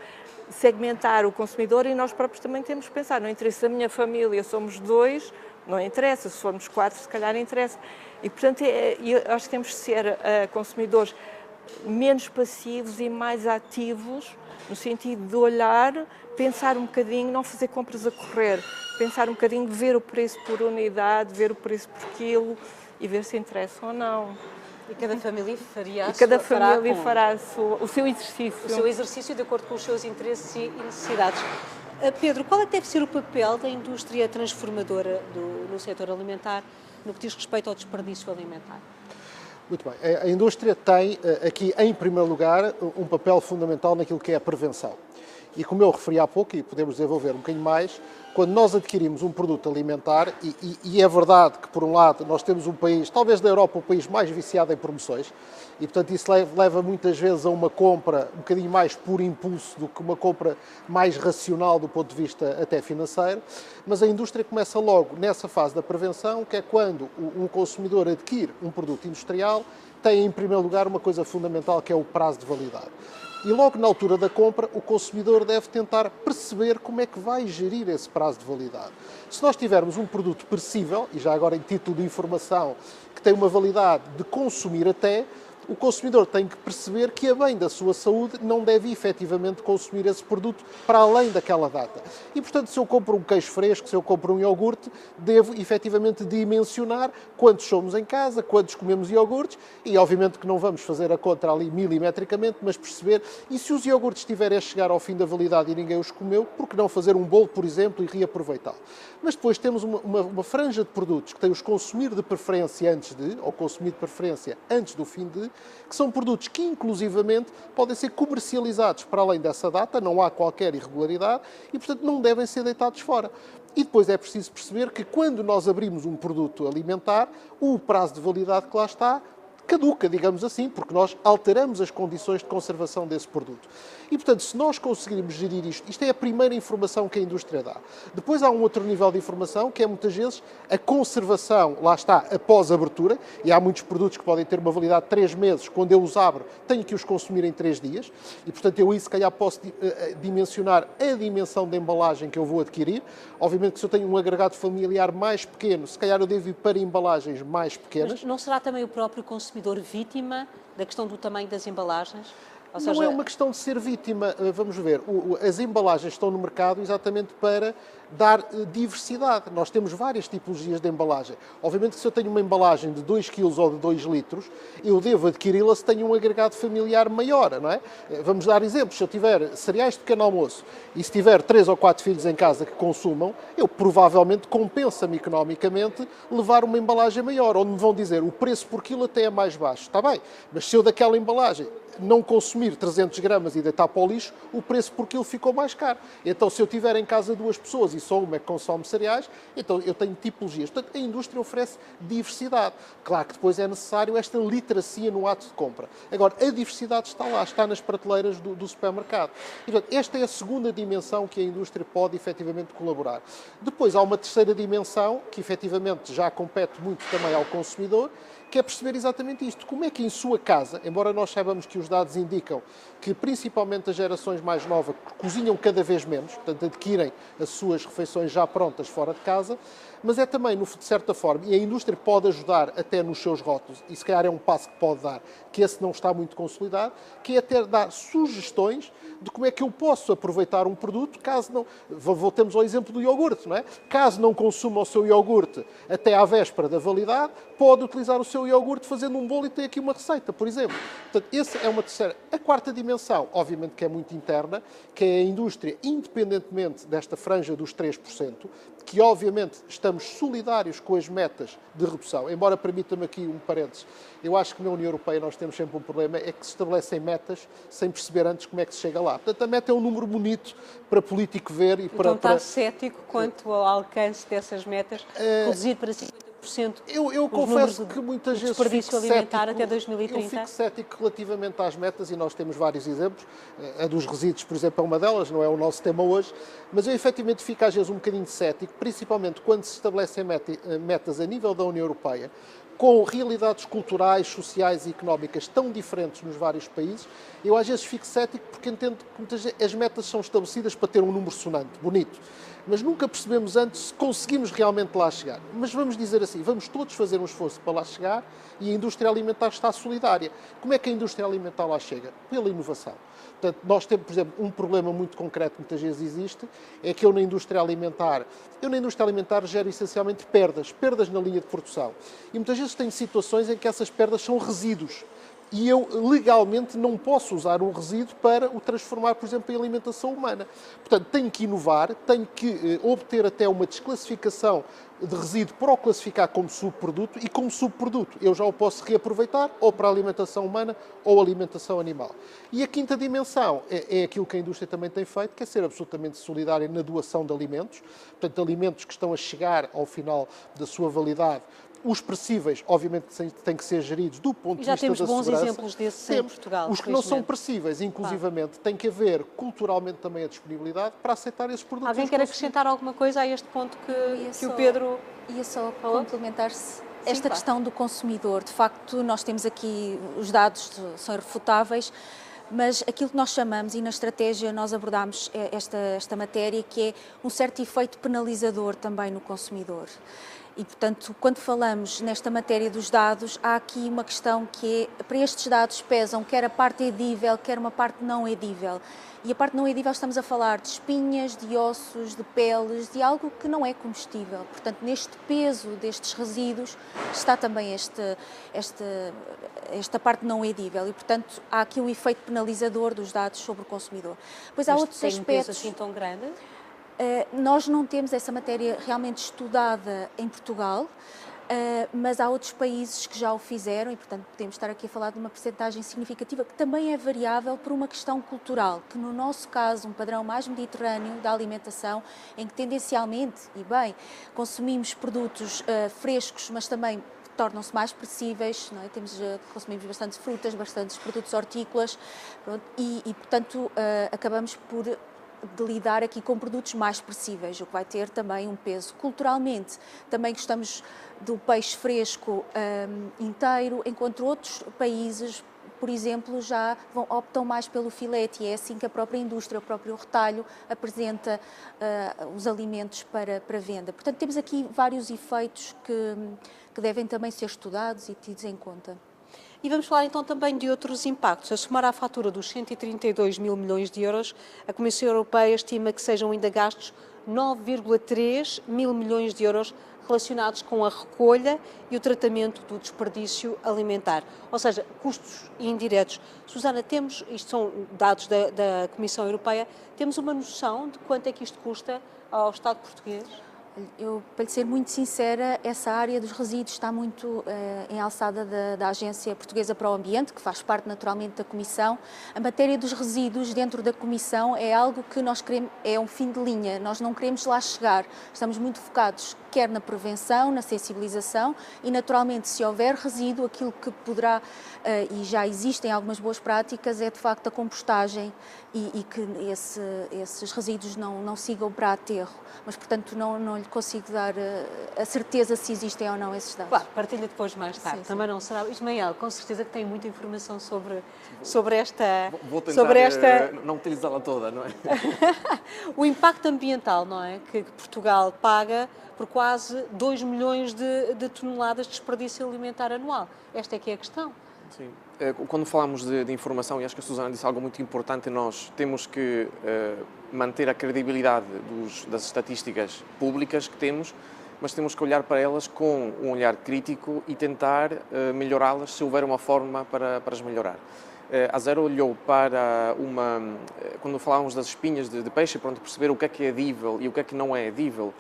segmentar o consumidor e nós próprios também temos que pensar. No interesse da minha família somos 2, não interessa. Se formos 4, se calhar interessa. E, portanto, eu acho que temos de ser consumidores menos passivos e mais ativos, no sentido de olhar, pensar um bocadinho, não fazer compras a correr, pensar um bocadinho, ver o preço por unidade, ver o preço por quilo e ver se interessa ou não. E cada família fará o seu exercício. O seu exercício de acordo com os seus interesses e necessidades. Pedro, qual é que deve ser o papel da indústria transformadora no setor alimentar no que diz respeito ao desperdício alimentar? Muito bem. A indústria tem aqui, em primeiro lugar, um papel fundamental naquilo que é a prevenção. E como eu referi há pouco, e podemos desenvolver um bocadinho mais, quando nós adquirimos um produto alimentar, e é verdade que, por um lado, nós temos um país, talvez da Europa, o país mais viciado em promoções, e, portanto, isso leva muitas vezes a uma compra um bocadinho mais por impulso do que uma compra mais racional do ponto de vista até financeiro, mas a indústria começa logo nessa fase da prevenção, que é quando um consumidor adquire um produto industrial, tem, em primeiro lugar, uma coisa fundamental, que é o prazo de validade. E logo na altura da compra, o consumidor deve tentar perceber como é que vai gerir esse prazo de validade. Se nós tivermos um produto perecível, e já agora em título de informação, que tem uma validade de consumir até, o consumidor tem que perceber que, a bem da sua saúde, não deve efetivamente consumir esse produto para além daquela data. E, portanto, se eu compro um queijo fresco, se eu compro um iogurte, devo efetivamente dimensionar quantos somos em casa, quantos comemos iogurtes, e obviamente que não vamos fazer a conta ali milimetricamente, mas perceber, e se os iogurtes estiverem a chegar ao fim da validade e ninguém os comeu, por que não fazer um bolo, por exemplo, e reaproveitá-lo? Mas depois temos uma franja de produtos que tem os consumir de preferência antes de, ou consumir de preferência antes do fim de, que são produtos que, inclusivamente, podem ser comercializados para além dessa data, não há qualquer irregularidade e, portanto, não devem ser deitados fora. E depois é preciso perceber que quando nós abrimos um produto alimentar, o prazo de validade que lá está caduca, digamos assim, porque nós alteramos as condições de conservação desse produto. E, portanto, se nós conseguirmos gerir isto, isto é a primeira informação que a indústria dá. Depois há um outro nível de informação, que é muitas vezes a conservação, lá está, após a abertura, e há muitos produtos que podem ter uma validade de 3 meses, quando eu os abro, tenho que os consumir em 3 dias, e, portanto, eu aí, se calhar, posso dimensionar a dimensão da embalagem que eu vou adquirir. Obviamente que se eu tenho um agregado familiar mais pequeno, se calhar eu devo ir para embalagens mais pequenas. Mas não será também o próprio consumidor vítima da questão do tamanho das embalagens? Ou Não seja, é uma questão de ser vítima, vamos ver, as embalagens estão no mercado exatamente para dar diversidade. Nós temos várias tipologias de embalagem. Obviamente que se eu tenho uma embalagem de 2 kg ou de 2 litros, eu devo adquiri-la se tenho um agregado familiar maior, não é? Vamos dar exemplos. Se eu tiver cereais de pequeno almoço e se tiver 3 ou 4 filhos em casa que consumam, eu provavelmente compensa-me economicamente levar uma embalagem maior, onde me vão dizer o preço por quilo até é mais baixo. Está bem, mas se eu daquela embalagem não consumir 300 gramas e deitar para o lixo, o preço por quilo ficou mais caro. Então, se eu tiver em casa 2 pessoas e só uma é que consome cereais, então eu tenho tipologias. Portanto, a indústria oferece diversidade. Claro que depois é necessário esta literacia no ato de compra. Agora, a diversidade está lá, está nas prateleiras do supermercado. E, portanto, esta é a segunda dimensão que a indústria pode efetivamente colaborar. Depois há uma terceira dimensão, que efetivamente já compete muito também ao consumidor, que é perceber exatamente isto. Como é que em sua casa, embora nós saibamos que os dados indicam que principalmente as gerações mais novas cozinham cada vez menos, portanto adquirem as suas refeições já prontas fora de casa, mas é também, de certa forma, e a indústria pode ajudar até nos seus rótulos, e se calhar é um passo que pode dar, que esse não está muito consolidado, que é até dar sugestões de como é que eu posso aproveitar um produto, caso não... Voltemos ao exemplo do iogurte, não é? Caso não consuma o seu iogurte até à véspera da validade, pode utilizar o seu iogurte fazendo um bolo e ter aqui uma receita, por exemplo. Portanto, essa é uma terceira. A quarta dimensão, obviamente que é muito interna, que é a indústria, independentemente desta franja dos 3%, que obviamente estamos solidários com as metas de redução, embora permita-me aqui um parênteses, eu acho que na União Europeia nós temos sempre um problema, é que se estabelecem metas sem perceber antes como é que se chega lá. Portanto, a meta é um número bonito para político ver e para... então está cético quanto ao alcance dessas metas, reduzir para 50% Eu confesso que muitas vezes desperdício fico alimentar cético, até 2030? Eu fico cético relativamente às metas e nós temos vários exemplos. A dos resíduos, por exemplo, é uma delas, não é o nosso tema hoje, mas eu efetivamente fico às vezes um bocadinho cético, principalmente quando se estabelecem metas a nível da União Europeia, com realidades culturais, sociais e económicas tão diferentes nos vários países, eu às vezes fico cético porque entendo que muitas vezes as metas são estabelecidas para ter um número sonante, bonito, mas nunca percebemos antes se conseguimos realmente lá chegar. Mas vamos dizer assim, vamos todos fazer um esforço para lá chegar e a indústria alimentar está solidária. Como é que a indústria alimentar lá chega? Pela inovação. Portanto, nós temos, por exemplo, um problema muito concreto que muitas vezes existe, é que eu na indústria alimentar gero essencialmente perdas na linha de produção. E muitas vezes tenho situações em que essas perdas são resíduos. E eu, legalmente, não posso usar um resíduo para o transformar, por exemplo, em alimentação humana. Portanto, tenho que inovar, tenho que obter até uma desclassificação de resíduo para o classificar como subproduto e como subproduto eu já o posso reaproveitar ou para a alimentação humana ou alimentação animal. E a quinta dimensão é aquilo que a indústria também tem feito, que é ser absolutamente solidária na doação de alimentos, portanto, alimentos que estão a chegar ao final da sua validade. Os perecíveis, obviamente, têm que ser geridos do ponto de vista da segurança. Já temos bons exemplos desses em Portugal. Os que não são perecíveis, inclusivamente, tem que haver culturalmente também a disponibilidade para aceitar esses produtos. Alguém quer acrescentar alguma coisa a este ponto que o Pedro... Ia só complementar-se esta questão do consumidor. De facto, nós temos aqui, os dados são irrefutáveis, mas aquilo que nós chamamos, e na estratégia nós abordámos esta matéria, que é um certo efeito penalizador também no consumidor. E, portanto, quando falamos nesta matéria dos dados, há aqui uma questão que é, para estes dados pesam quer a parte edível, quer uma parte não edível. E a parte não edível estamos a falar de espinhas, de ossos, de peles, de algo que não é comestível. Portanto, neste peso destes resíduos está também esta parte não edível e, portanto, há aqui um efeito penalizador dos dados sobre o consumidor. Pois há outros aspectos... Tem um peso assim tão grande? Nós não temos essa matéria realmente estudada em Portugal, mas há outros países que já o fizeram e, portanto, podemos estar aqui a falar de uma percentagem significativa que também é variável por uma questão cultural, que no nosso caso, um padrão mais mediterrâneo da alimentação, em que tendencialmente, e bem, consumimos produtos frescos, mas também tornam-se mais perecíveis, não é? Consumimos bastantes frutas, bastantes produtos hortícolas, pronto, e portanto, acabamos por de lidar aqui com produtos mais perecíveis, o que vai ter também um peso. Culturalmente, também gostamos do peixe fresco inteiro, enquanto outros países, por exemplo, já optam mais pelo filete, e é assim que a própria indústria, o próprio retalho, apresenta os alimentos para venda. Portanto, temos aqui vários efeitos que devem também ser estudados e tidos em conta. E vamos falar então também de outros impactos. A somar à fatura dos 132 mil milhões de euros, a Comissão Europeia estima que sejam ainda gastos 9,3 mil milhões de euros relacionados com a recolha e o tratamento do desperdício alimentar, ou seja, custos indiretos. Susana, isto são dados da Comissão Europeia, temos uma noção de quanto é que isto custa ao Estado português? Eu, para lhe ser muito sincera, essa área dos resíduos está muito em alçada da Agência Portuguesa para o Ambiente, que faz parte naturalmente da Comissão. A matéria dos resíduos dentro da Comissão é algo que nós queremos, é um fim de linha, nós não queremos lá chegar. Estamos muito focados quer na prevenção, na sensibilização e, naturalmente, se houver resíduo, aquilo que poderá, e já existem algumas boas práticas, é de facto a compostagem e que esses resíduos não sigam para aterro. Mas, portanto, não lhe consigo dar a certeza se existem ou não esses dados. Claro, partilha depois mais tarde. Sim, também não será. Ismael, com certeza que tem muita informação sobre esta... Vou tentar sobre esta... não utilizá-la toda, não é? O impacto ambiental, não é? Que Portugal paga por quase 2 milhões de toneladas de desperdício alimentar anual. Esta é que é a questão. Sim. Quando falamos de informação, e acho que a Susana disse algo muito importante, nós temos que manter a credibilidade das estatísticas públicas que temos, mas temos que olhar para elas com um olhar crítico e tentar melhorá-las se houver uma forma para as melhorar. A Zero olhou para quando falávamos das espinhas de peixe, pronto, perceber o que é edível e o que é que não é edível.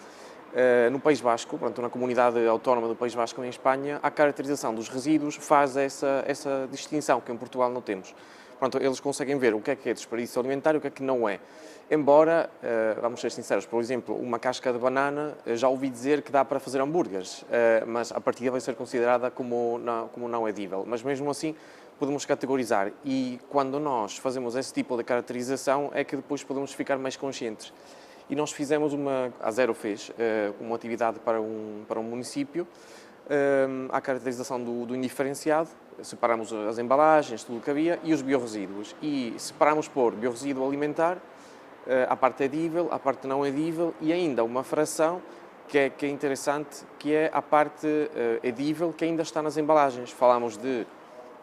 No País Vasco, pronto, na comunidade autónoma do País Vasco, em Espanha, a caracterização dos resíduos faz essa distinção que em Portugal não temos. Pronto, eles conseguem ver o que é desperdício alimentar e o que é que não é. Embora, vamos ser sinceros, por exemplo, uma casca de banana, já ouvi dizer que dá para fazer hambúrgueres, mas a partida vai ser considerada como não edível. Mas mesmo assim, podemos categorizar, e quando nós fazemos esse tipo de caracterização é que depois podemos ficar mais conscientes. E nós fizemos a Zero fez uma atividade para um município, a caracterização do indiferenciado, separamos as embalagens, tudo o que havia, e os biorresíduos. E separamos por biorresíduo alimentar, a parte edível, a parte não edível, e ainda uma fração que é interessante, que é a parte edível que ainda está nas embalagens. Falamos de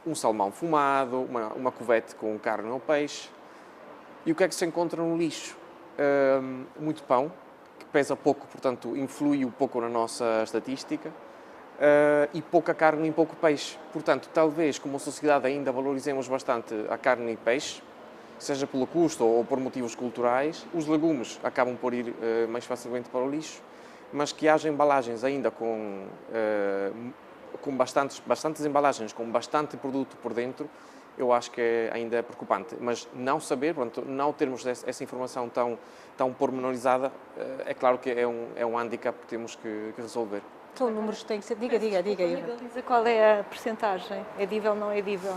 um salmão fumado, uma cuvete com carne ou peixe. E o que é que se encontra no lixo? Muito pão, que pesa pouco, portanto influi um pouco na nossa estatística, e pouca carne e pouco peixe. Portanto, talvez como sociedade ainda valorizemos bastante a carne e peixe, seja pelo custo ou por motivos culturais. Os legumes acabam por ir mais facilmente para o lixo, mas que haja embalagens ainda com bastantes embalagens, com bastante produto por dentro, eu acho que ainda é preocupante. Mas não saber, pronto, não termos essa informação tão pormenorizada, é claro que é um handicap que temos que resolver. São números que têm que ser... Diga. Diz qual é a percentagem? Edível, não edível?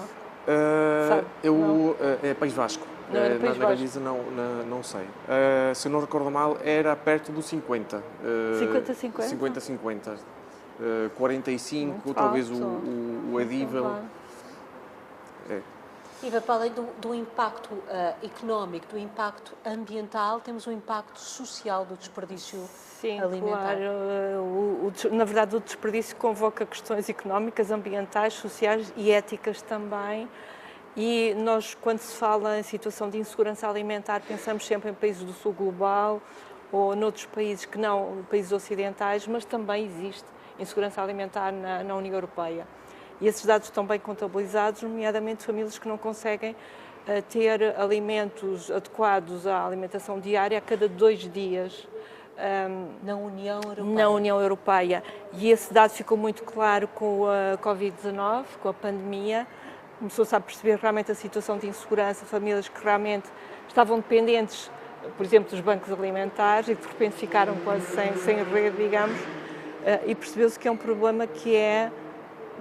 É País Vasco. Não é País na Galiza não sei. Se eu não recordo mal, era perto dos 50. 50-50? 50-50. 45, muito talvez o edível. Iva, para além do impacto económico, do impacto ambiental, temos um impacto social do desperdício alimentar. Claro. Na verdade, o desperdício convoca questões económicas, ambientais, sociais e éticas também. E nós, quando se fala em situação de insegurança alimentar, pensamos sempre em países do sul global ou noutros países que não, países ocidentais, mas também existe insegurança alimentar na União Europeia. E esses dados estão bem contabilizados, nomeadamente famílias que não conseguem ter alimentos adequados à alimentação diária a cada 2 dias. Na União Europeia. Na União Europeia. E esse dado ficou muito claro com a Covid-19, com a pandemia. Começou-se a perceber realmente a situação de insegurança, famílias que realmente estavam dependentes, por exemplo, dos bancos alimentares e de repente ficaram quase sem rede, digamos, e percebeu-se que é um problema que é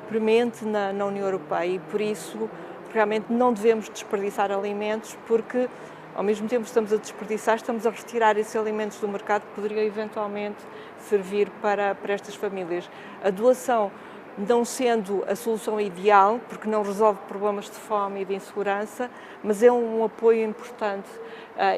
premente na União Europeia e por isso realmente não devemos desperdiçar alimentos porque ao mesmo tempo que estamos a desperdiçar, estamos a retirar esses alimentos do mercado que poderiam eventualmente servir para estas famílias. A doação não sendo a solução ideal, porque não resolve problemas de fome e de insegurança, mas é um apoio importante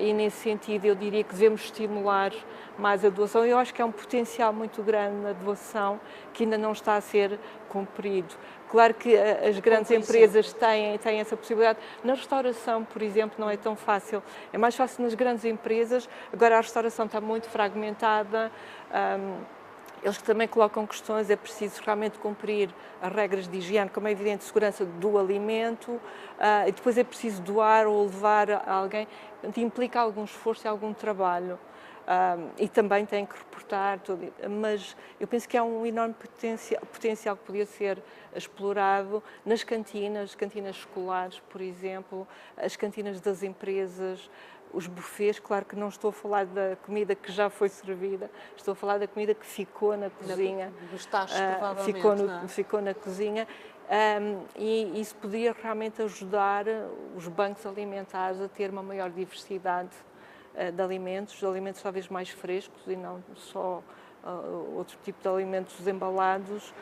e nesse sentido eu diria que devemos estimular mais a doação. Eu acho que há um potencial muito grande na doação que ainda não está a ser cumprido. Claro que as grandes empresas têm essa possibilidade. Na restauração, por exemplo, não é tão fácil. É mais fácil nas grandes empresas. Agora a restauração está muito fragmentada. Eles também colocam questões, é preciso realmente cumprir as regras de higiene, como é evidente, segurança do alimento, e depois é preciso doar ou levar a alguém, implica algum esforço e algum trabalho. E também tem que reportar, mas eu penso que há um enorme potencial que podia ser explorado nas cantinas escolares, por exemplo, as cantinas das empresas, os buffets. Claro que não estou a falar da comida que já foi servida, estou a falar da comida que ficou na cozinha. Dos tachos, provavelmente. Ficou na cozinha. E isso podia realmente ajudar os bancos alimentares a ter uma maior diversidade de alimentos talvez mais frescos e não só outro tipo de alimentos embalados.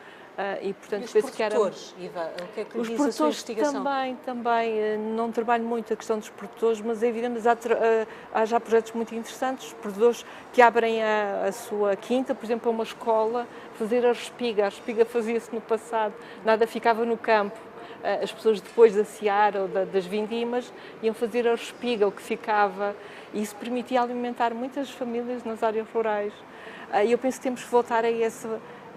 E, portanto, os produtores, Iva, o que é que diz a sua investigação? Também, não trabalho muito a questão dos produtores, mas é evidente que há já projetos muito interessantes, produtores que abrem a sua quinta, por exemplo, a uma escola, fazer a respiga. A respiga fazia-se no passado, nada ficava no campo. As pessoas depois de assear ou das vindimas iam fazer a respiga, o que ficava, e isso permitia alimentar muitas famílias nas áreas rurais. E eu penso que temos que voltar a esse...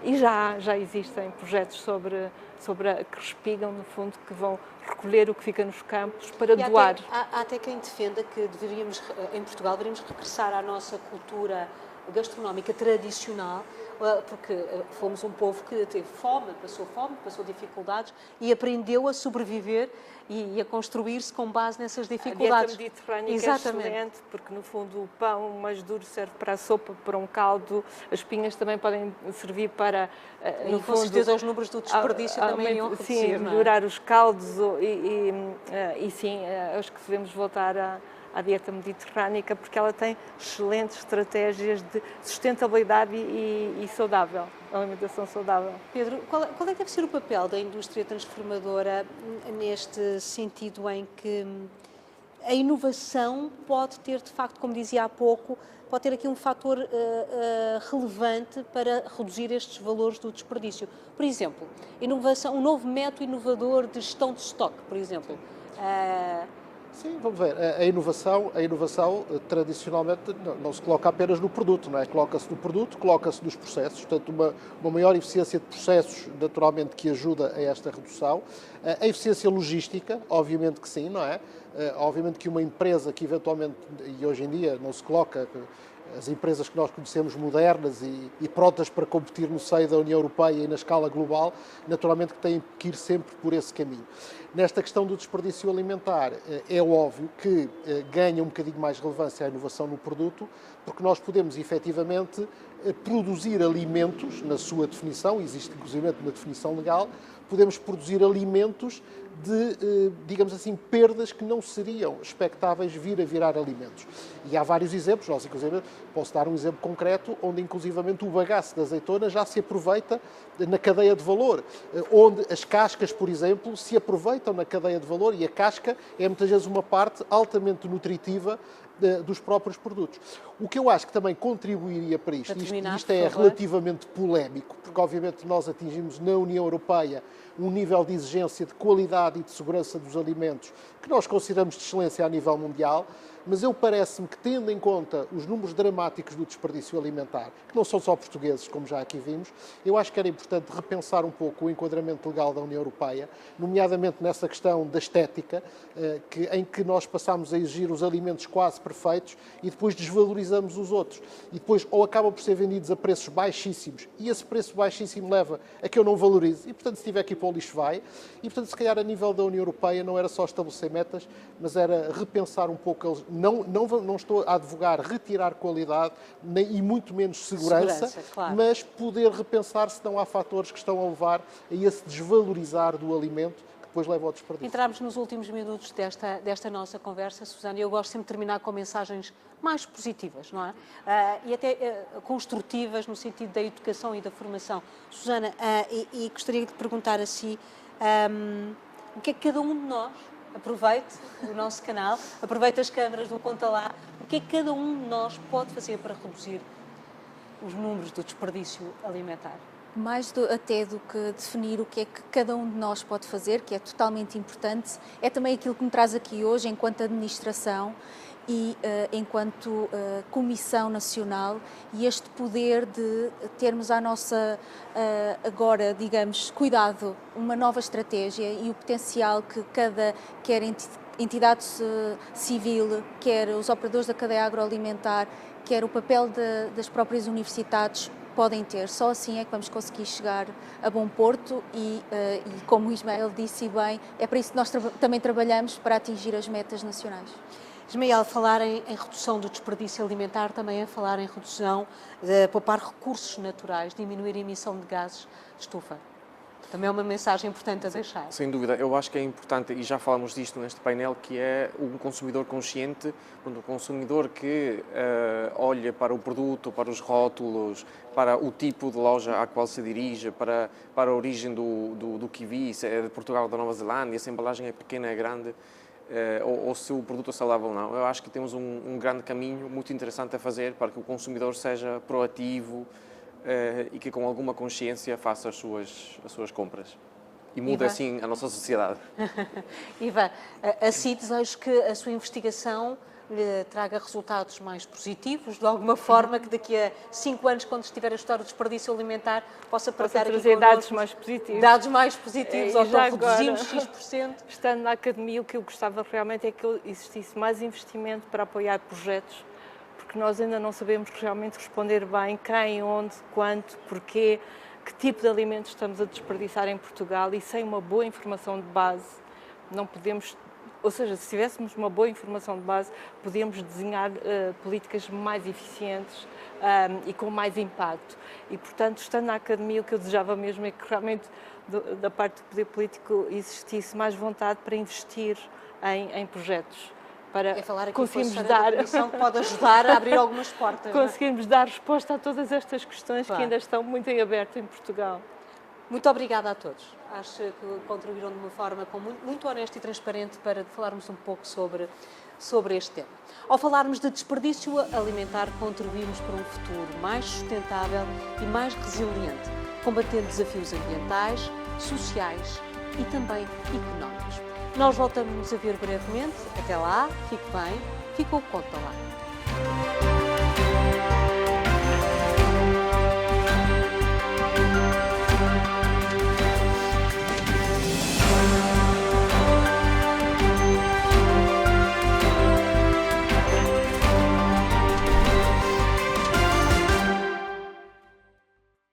E já existem projetos que respigam, no fundo, que vão recolher o que fica nos campos para doar. Há até quem defenda que em Portugal, deveríamos regressar à nossa cultura gastronómica tradicional, porque fomos um povo que teve fome, passou dificuldades e aprendeu a sobreviver e a construir-se com base nessas dificuldades. A dieta mediterrânea é excelente, porque no fundo o pão mais duro serve para a sopa, para um caldo, as espinhas também podem servir para... E com certeza os números do desperdício também iriam reduzir, sim, melhorar os caldos e sim, acho que devemos voltar à dieta mediterrânica, porque ela tem excelentes estratégias de sustentabilidade e saudável, alimentação saudável. Pedro, qual é que deve ser o papel da indústria transformadora neste sentido em que a inovação pode ter, de facto, como dizia há pouco, pode ter aqui um fator relevante para reduzir estes valores do desperdício? Por exemplo, um novo método inovador de gestão de estoque, por exemplo. Sim, vamos ver. A inovação tradicionalmente não se coloca apenas no produto, não é? Coloca-se no produto, coloca-se nos processos, portanto uma maior eficiência de processos, naturalmente, que ajuda a esta redução. A eficiência logística, obviamente que sim, não é? Obviamente que uma empresa que eventualmente, e hoje em dia não se coloca, as empresas que nós conhecemos modernas e prontas para competir no seio da União Europeia e na escala global, naturalmente que têm que ir sempre por esse caminho. Nesta questão do desperdício alimentar, é óbvio que ganha um bocadinho mais relevância a inovação no produto, porque nós podemos efetivamente produzir alimentos, na sua definição, existe inclusive uma definição legal, podemos produzir alimentos de, digamos assim, perdas que não seriam expectáveis vir a virar alimentos. E há vários exemplos, nós inclusive, posso dar um exemplo concreto, onde inclusivamente o bagaço da azeitona já se aproveita na cadeia de valor, onde as cascas, por exemplo, se aproveitam na cadeia de valor e a casca é muitas vezes uma parte altamente nutritiva dos próprios produtos. O que eu acho que também contribuiria para isto, isto é relativamente polémico, porque obviamente nós atingimos na União Europeia um nível de exigência de qualidade e de segurança dos alimentos que nós consideramos de excelência a nível mundial, mas eu parece-me que, tendo em conta os números dramáticos do desperdício alimentar, que não são só portugueses, como já aqui vimos, eu acho que era importante repensar um pouco o enquadramento legal da União Europeia, nomeadamente nessa questão da estética, em que nós passamos a exigir os alimentos quase perfeitos e depois desvalorizamos os outros. E depois ou acabam por ser vendidos a preços baixíssimos e esse preço baixíssimo leva a que eu não valorize e, portanto, se tiver que ir para o lixo vai. E, portanto, se calhar a nível da União Europeia não era só estabelecer metas, mas era repensar um pouco. Não estou a advogar retirar qualidade e muito menos segurança, claro. mas poder repensar se não há fatores que estão a levar a esse desvalorizar do alimento que depois leva ao desperdício. Entramos nos últimos minutos desta nossa conversa, Susana, e eu gosto sempre de terminar com mensagens mais positivas, não é? E até construtivas no sentido da educação e da formação. Susana, e gostaria de perguntar a si o que é que cada um de nós, aproveite o nosso canal, aproveite as câmaras do Conta Lá, o que é que cada um de nós pode fazer para reduzir os números do desperdício alimentar? Mais até do que definir o que é que cada um de nós pode fazer, que é totalmente importante, é também aquilo que me traz aqui hoje enquanto administração e enquanto Comissão Nacional, e este poder de termos à nossa, agora, digamos, cuidado, uma nova estratégia e o potencial que quer entidade civil, quer os operadores da cadeia agroalimentar, quer o papel das próprias universidades podem ter. Só assim é que vamos conseguir chegar a bom porto e como o Ismael disse bem, é para isso que nós também trabalhamos, para atingir as metas nacionais. Ismael, falar em redução do desperdício alimentar também é falar em redução, de poupar recursos naturais, diminuir a emissão de gases de estufa. Também é uma mensagem importante a deixar. Sem dúvida, eu acho que é importante, e já falamos disto neste painel, que é um consumidor consciente, um consumidor que olha para o produto, para os rótulos, para o tipo de loja à qual se dirige, para a origem do kiwi, se é de Portugal ou da Nova Zelândia, se a embalagem é pequena, é grande, ou se o produto é saudável ou não. Eu acho que temos um grande caminho muito interessante a fazer para que o consumidor seja proativo, e que com alguma consciência faça as suas compras. E mude assim a nossa sociedade. Ivan, assim desejo que a sua investigação lhe traga resultados mais positivos, de alguma forma que daqui a 5 anos, quando estiver a estudar o desperdício alimentar, possa partilhar aqui trazer dados mais positivos. Dados mais positivos, ou então reduzimos X%. Estando na academia, o que eu gostava realmente é que existisse mais investimento para apoiar projetos, porque nós ainda não sabemos realmente responder bem quem, onde, quanto, porquê, que tipo de alimentos estamos a desperdiçar em Portugal, e sem uma boa informação de base não podemos, ou seja, se tivéssemos uma boa informação de base, podíamos desenhar políticas mais eficientes e com mais impacto. E, portanto, estando na academia, o que eu desejava mesmo é que realmente da parte do poder político existisse mais vontade para investir em projetos. Para falar aqui conseguirmos com a Comissão que pode ajudar a abrir algumas portas. Conseguirmos dar resposta a todas estas questões, claro, que ainda estão muito em aberto em Portugal. Muito obrigada a todos. Acho que contribuíram de uma forma muito honesta e transparente para falarmos um pouco sobre este tema. Ao falarmos de desperdício alimentar, contribuímos para um futuro mais sustentável e mais resiliente, combatendo desafios ambientais, sociais e também económicos. Nós voltamos a ver brevemente. Até lá, fique bem, fica o Conta Lá.